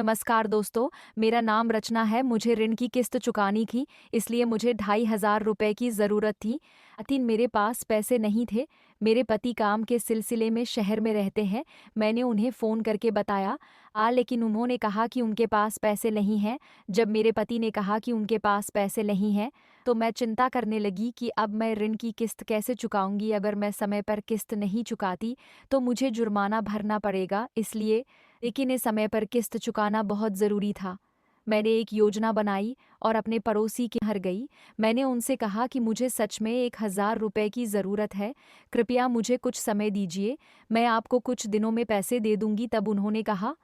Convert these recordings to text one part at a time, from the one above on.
नमस्कार दोस्तों, मेरा नाम रचना है। मुझे ऋण की किस्त चुकानी थी, इसलिए मुझे 2500 रुपये की ज़रूरत थी। लेकिन मेरे पास पैसे नहीं थे। मेरे पति काम के सिलसिले में शहर में रहते हैं। मैंने उन्हें फ़ोन करके बताया, लेकिन उन्होंने कहा कि उनके पास पैसे नहीं हैं। जब मेरे पति ने कहा कि उनके पास पैसे नहीं हैं, तो मैं चिंता करने लगी कि अब मैं ऋण की किस्त कैसे चुकाऊंगी। अगर मैं समय पर किस्त नहीं चुकाती, तो मुझे जुर्माना भरना पड़ेगा। इसलिए लेकिन इस समय पर किस्त चुकाना बहुत ज़रूरी था। मैंने एक योजना बनाई और अपने पड़ोसी के घर गई। मैंने उनसे कहा कि मुझे सच में 1000 रुपये की ज़रूरत है। कृपया मुझे कुछ समय दीजिए, मैं आपको कुछ दिनों में पैसे दे दूंगी। तब उन्होंने कहा,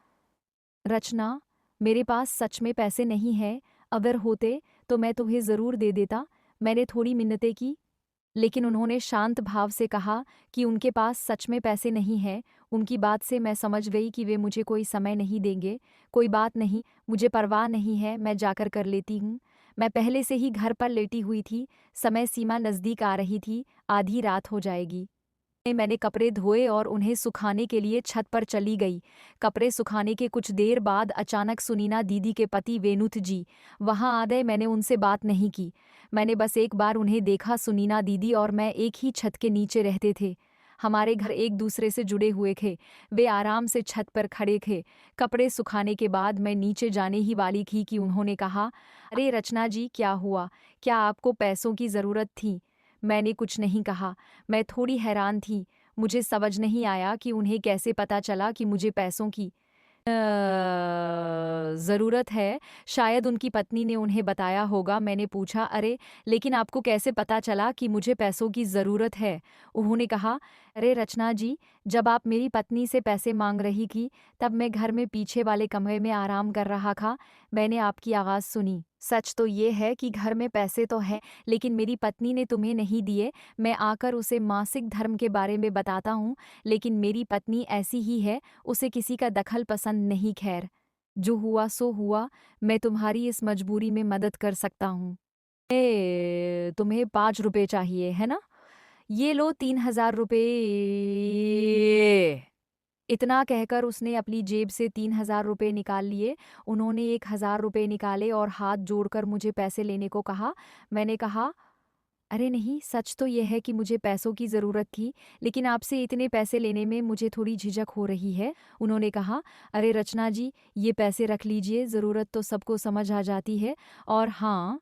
रचना, मेरे पास सच में पैसे नहीं हैं। अगर होते तो मैं तुम्हें ज़रूर दे देता। मैंने थोड़ी मिन्नतें की, लेकिन उन्होंने शांत भाव से कहा कि उनके पास सच में पैसे नहीं हैं। उनकी बात से मैं समझ गई कि वे मुझे कोई समय नहीं देंगे। कोई बात नहीं, मुझे परवाह नहीं है, मैं जाकर कर लेती हूँ। मैं पहले से ही घर पर लेटी हुई थी। समय सीमा नज़दीक आ रही थी, आधी रात हो जाएगी। मैंने कपड़े धोए और उन्हें सुखाने के लिए छत पर चली गई। कपड़े सुखाने के कुछ देर बाद अचानक सुनीना दीदी के पति वेनुत जी वहां आ गए। मैंने उनसे बात नहीं की, मैंने बस एक बार उन्हें देखा। सुनीना दीदी और मैं एक ही छत के नीचे रहते थे। हमारे घर एक दूसरे से जुड़े हुए थे। वे आराम से छत पर खड़े थे। कपड़े सुखाने के बाद मैं नीचे जाने ही वाली थी कि उन्होंने कहा, अरे रचना जी, क्या हुआ? क्या आपको पैसों की ज़रूरत थी? मैंने कुछ नहीं कहा। मैं थोड़ी हैरान थी। मुझे समझ नहीं आया कि उन्हें कैसे पता चला कि मुझे पैसों की ज़रूरत है। शायद उनकी पत्नी ने उन्हें बताया होगा। मैंने पूछा, अरे लेकिन आपको कैसे पता चला कि मुझे पैसों की ज़रूरत है? उन्होंने कहा, अरे रचना जी, जब आप मेरी पत्नी से पैसे मांग रही थी, तब मैं घर में पीछे वाले कमरे में आराम कर रहा था। मैंने आपकी आवाज़ सुनी। सच तो ये है कि घर में पैसे तो हैं, लेकिन मेरी पत्नी ने तुम्हें नहीं दिए। मैं आकर उसे मासिक धर्म के बारे में बताता हूँ, लेकिन मेरी पत्नी ऐसी ही है, उसे किसी का दखल पसंद नहीं। खैर, जो हुआ सो हुआ। मैं तुम्हारी इस मजबूरी में मदद कर सकता हूँ। तुम्हें 5 रुपए चाहिए है ना? ये लो 3000 रुपये। इतना कहकर उसने अपनी जेब से 3000 रुपये निकाल लिए। उन्होंने 1000 रुपये निकाले और हाथ जोड़कर मुझे पैसे लेने को कहा। मैंने कहा, अरे नहीं, सच तो यह है कि मुझे पैसों की ज़रूरत थी, लेकिन आपसे इतने पैसे लेने में मुझे थोड़ी झिझक हो रही है। उन्होंने कहा, अरे रचना जी, ये पैसे रख लीजिए, ज़रूरत तो सबको समझ आ जाती है। और हाँ,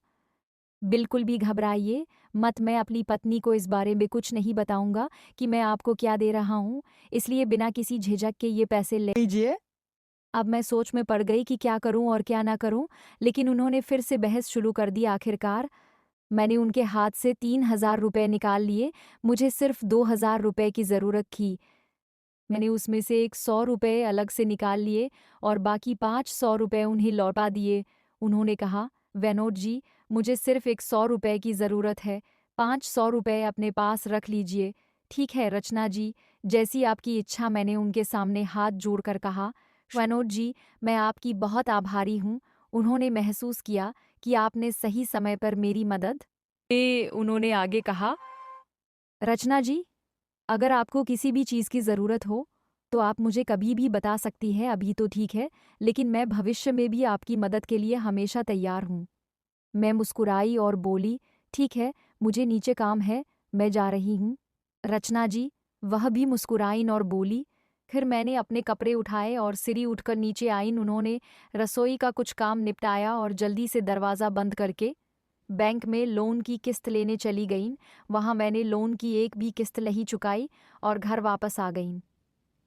बिल्कुल भी घबराइए मत। मैं अपनी पत्नी को इस बारे में कुछ नहीं बताऊंगा कि मैं आपको क्या दे रहा हूँ, इसलिए बिना किसी झिझक के ये पैसे ले लीजिए। अब मैं सोच में पड़ गई कि क्या करूं और क्या ना करूं, लेकिन उन्होंने फिर से बहस शुरू कर दी। आखिरकार मैंने उनके हाथ से 3000 रुपये निकाल लिए। मुझे सिर्फ 2000 रुपये की ज़रूरत थी। मैंने उसमें से एक 100 रुपये अलग से निकाल लिए और बाकी 500 रुपये उन्हें लौटा दिए। उन्होंने कहा, वेनोद जी, मुझे सिर्फ एक 100 रुपये की ज़रूरत है। 500 रुपये अपने पास रख लीजिए। ठीक है रचना जी, जैसी आपकी इच्छा। मैंने उनके सामने हाथ जोड़कर कहा, वेनोद जी, मैं आपकी बहुत आभारी हूँ। उन्होंने महसूस किया कि आपने सही समय पर मेरी मदद। उन्होंने आगे कहा, रचना जी, अगर आपको किसी भी चीज़ की ज़रूरत हो, तो आप मुझे कभी भी बता सकती हैं। अभी तो ठीक है, लेकिन मैं भविष्य में भी आपकी मदद के लिए हमेशा तैयार हूँ। मैं मुस्कुराई और बोली, ठीक है, मुझे नीचे काम है, मैं जा रही हूँ। रचना जी, वह भी मुस्कुराईं और बोली। फिर मैंने अपने कपड़े उठाए और सीढ़ी उठकर नीचे आईं। उन्होंने रसोई का कुछ काम निपटाया और जल्दी से दरवाज़ा बंद करके बैंक में लोन की किस्त लेने चली गईं। वहाँ मैंने लोन की एक भी किस्त नहीं चुकाई और घर वापस आ गईं।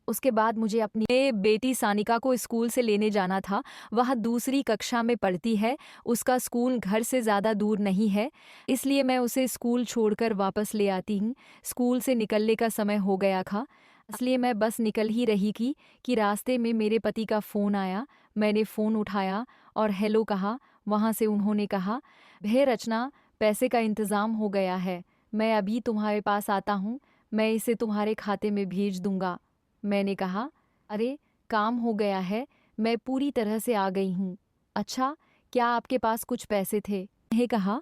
उसके बाद मुझे अपनी बेटी सानिका को स्कूल से लेने जाना था। वह दूसरी कक्षा में पढ़ती है। उसका स्कूल घर से ज़्यादा दूर नहीं है, इसलिए मैं उसे स्कूल छोड़कर वापस ले आती हूँ। स्कूल से निकलने का समय हो गया था, इसलिए मैं बस निकल ही रही थी कि रास्ते में मेरे पति का फ़ोन आया। मैंने फ़ोन उठाया और हेलो कहा। वहाँ से उन्होंने कहा, भे रचना, पैसे का इंतज़ाम हो गया है, मैं अभी तुम्हारे पास आता हूँ, मैं इसे तुम्हारे खाते में भेज दूँगा। मैंने कहा, अरे काम हो गया है, मैं पूरी तरह से आ गई हूँ। अच्छा, क्या आपके पास कुछ पैसे थे? उन्हें कहा,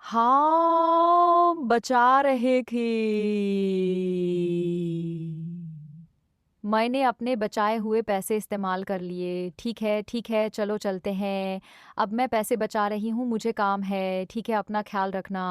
हाँ, बचा रहे थे। मैंने अपने बचाए हुए पैसे इस्तेमाल कर लिए। ठीक है, चलो चलते हैं। अब मैं पैसे बचा रही हूँ, मुझे काम है, ठीक है, अपना ख्याल रखना।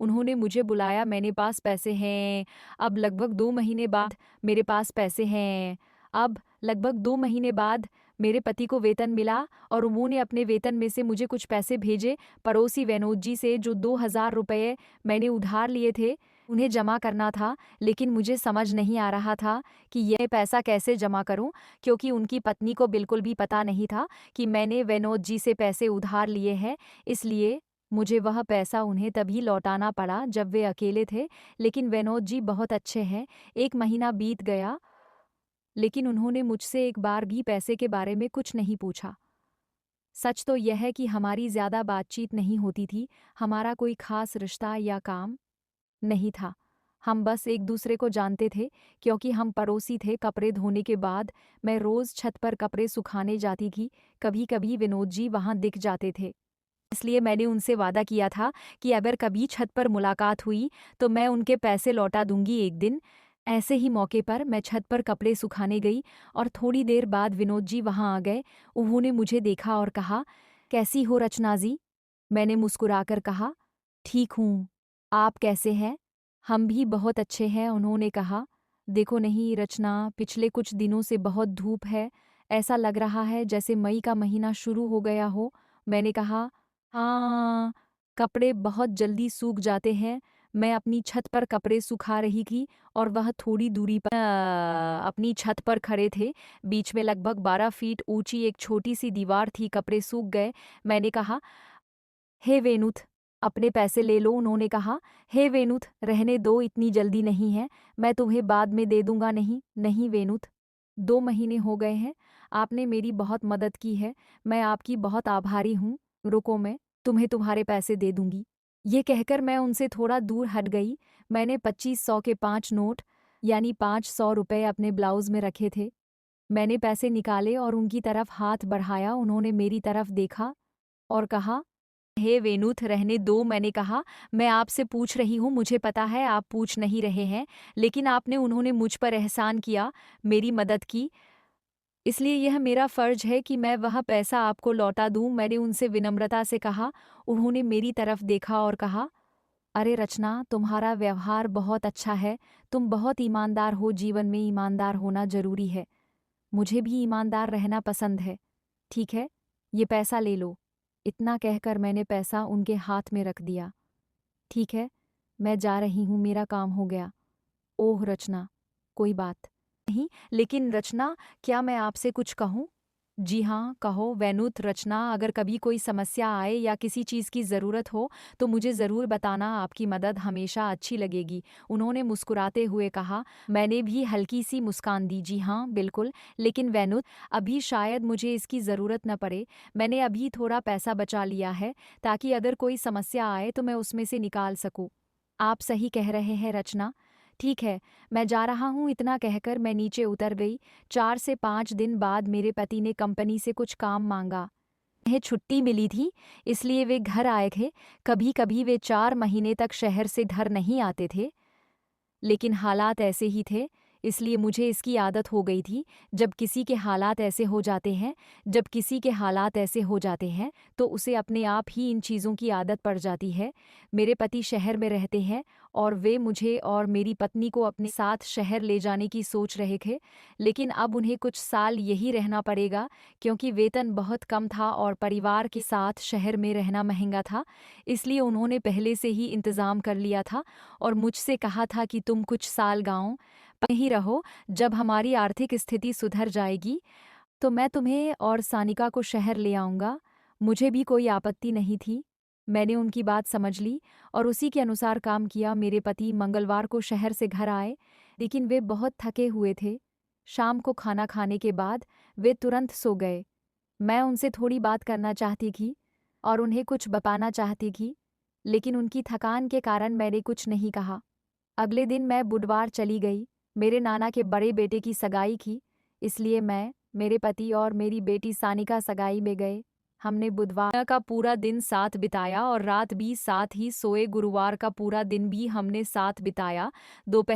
उन्होंने मुझे बुलाया, मेरे पास पैसे हैं। अब लगभग 2 महीने बाद मेरे पास पैसे हैं। अब लगभग 2 महीने बाद मेरे पति को वेतन मिला और उन्होंने अपने वेतन में से मुझे कुछ पैसे भेजे पड़ोसी विनोद जी से, जो 2000 रुपये मैंने उधार लिए थे, उन्हें जमा करना था। लेकिन मुझे समझ नहीं आ रहा था कि यह पैसा कैसे जमा करूं, क्योंकि उनकी पत्नी को बिल्कुल भी पता नहीं था कि मैंने विनोद जी से पैसे उधार लिए हैं। इसलिए मुझे वह पैसा उन्हें तभी लौटाना पड़ा जब वे अकेले थे। लेकिन विनोद जी बहुत अच्छे हैं। 1 महीना बीत गया, लेकिन उन्होंने मुझसे एक बार भी पैसे के बारे में कुछ नहीं पूछा। सच तो यह है कि हमारी ज़्यादा बातचीत नहीं होती थी, हमारा कोई खास रिश्ता या काम नहीं था। हम बस एक दूसरे को जानते थे, क्योंकि हम पड़ोसी थे। कपड़े धोने के बाद मैं रोज़ छत पर कपड़े सुखाने जाती थी। कभी-कभी विनोद जी वहाँ दिख जाते थे। इसलिए मैंने उनसे वादा किया था कि अगर कभी छत पर मुलाकात हुई तो मैं उनके पैसे लौटा दूंगी एक दिन। ऐसे ही मौके पर मैं छत पर कपड़े सुखाने गई और थोड़ी देर बाद विनोद जी वहाँ आ गए। उन्होंने मुझे देखा और कहा, कैसी हो रचना जी? मैंने मुस्कुराकर कहा, ठीक हूँ। आप कैसे हैं? हम भी बहुत अच्छे हैं, उन्होंने कहा। देखो नहीं रचना, पिछले कुछ दिनों से बहुत धूप है। ऐसा लग रहा है जैसे मई का महीना शुरू हो गया हो। मैंने कहा, हाँ, कपड़े बहुत जल्दी सूख जाते हैं। मैं अपनी छत पर कपड़े सुखा रही थी और वह थोड़ी दूरी पर अपनी छत पर खड़े थे। बीच में लगभग 12 फीट ऊंची एक छोटी सी दीवार थी। कपड़े सूख गए। मैंने कहा, हे वेनुथ, अपने पैसे ले लो। उन्होंने कहा, हे वेनुथ, रहने दो, इतनी जल्दी नहीं है, मैं तुम्हें बाद में दे दूंगा। नहीं नहीं वेनुथ, 2 महीने हो गए हैं, आपने मेरी बहुत मदद की है, मैं आपकी बहुत आभारी हूँ। रुको, मैं तुम्हें तुम्हारे पैसे दे दूंगी। ये कहकर मैं उनसे थोड़ा दूर हट गई। मैंने 2500 के 5 नोट यानी 500 रुपये अपने ब्लाउज में रखे थे। मैंने पैसे निकाले और उनकी तरफ हाथ बढ़ाया। उन्होंने मेरी तरफ देखा और कहा, हे वेनुथ, रहने दो। मैंने कहा, मैं आपसे पूछ रही हूँ, मुझे पता है आप पूछ नहीं रहे हैं, लेकिन आपने उन्होंने मुझ पर एहसान किया, मेरी मदद की, इसलिए यह मेरा फर्ज है कि मैं वह पैसा आपको लौटा दूं। मैंने उनसे विनम्रता से कहा। उन्होंने मेरी तरफ देखा और कहा, अरे रचना, तुम्हारा व्यवहार बहुत अच्छा है, तुम बहुत ईमानदार हो। जीवन में ईमानदार होना जरूरी है। मुझे भी ईमानदार रहना पसंद है। ठीक है, ये पैसा ले लो। इतना कहकर मैंने पैसा उनके हाथ में रख दिया। ठीक है, मैं जा रही हूँ, मेरा काम हो गया। ओह रचना, कोई बात नहीं, लेकिन रचना, क्या मैं आपसे कुछ कहूँ? जी हाँ, कहो वैनुत। रचना, अगर कभी कोई समस्या आए या किसी चीज़ की ज़रूरत हो तो मुझे ज़रूर बताना, आपकी मदद हमेशा अच्छी लगेगी। उन्होंने मुस्कुराते हुए कहा। मैंने भी हल्की सी मुस्कान दी। जी हाँ, बिल्कुल, लेकिन वैनुत, अभी शायद मुझे इसकी ज़रूरत न पड़े। मैंने अभी थोड़ा पैसा बचा लिया है, ताकि अगर कोई समस्या आए तो मैं उसमें से निकाल सकूँ। आप सही कह रहे हैं रचना। ठीक है, मैं जा रहा हूँ। इतना कहकर मैं नीचे उतर गई। 4 से 5 दिन बाद मेरे पति ने कंपनी से कुछ काम मांगा। उन्हें छुट्टी मिली थी, इसलिए वे घर आए थे। कभी-कभी वे 4 महीने तक शहर से घर नहीं आते थे, लेकिन हालात ऐसे ही थे, इसलिए मुझे इसकी आदत हो गई थी। जब किसी के हालात ऐसे हो जाते हैं जब किसी के हालात ऐसे हो जाते हैं तो उसे अपने आप ही इन चीज़ों की आदत पड़ जाती है। मेरे पति शहर में रहते हैं और वे मुझे और मेरी पत्नी को अपने साथ शहर ले जाने की सोच रहे थे, लेकिन अब उन्हें कुछ साल यही रहना पड़ेगा, क्योंकि वेतन बहुत कम था और परिवार के साथ शहर में रहना महंगा था। इसलिए उन्होंने पहले से ही इंतज़ाम कर लिया था और मुझसे कहा था कि तुम कुछ साल गाँव में ही रहो। जब हमारी आर्थिक स्थिति सुधर जाएगी तो मैं तुम्हें और सानिका को शहर ले आऊँगा। मुझे भी कोई आपत्ति नहीं थी। मैंने उनकी बात समझ ली और उसी के अनुसार काम किया। मेरे पति मंगलवार को शहर से घर आए, लेकिन वे बहुत थके हुए थे। शाम को खाना खाने के बाद वे तुरंत सो गए। मैं उनसे थोड़ी बात करना चाहती थी और उन्हें कुछ बताना चाहती थी, लेकिन उनकी थकान के कारण मैंने कुछ नहीं कहा। अगले दिन मैं बुधवार चली गई। मेरे नाना के बड़े बेटे की सगाई थी, इसलिए मैं, मेरे पति और मेरी बेटी सानिका सगाई में गए। हमने बुधवार का पूरा दिन साथ बिताया और रात भी साथ ही सोए। गुरुवार का पूरा दिन भी हमने साथ बिताया। दोपहर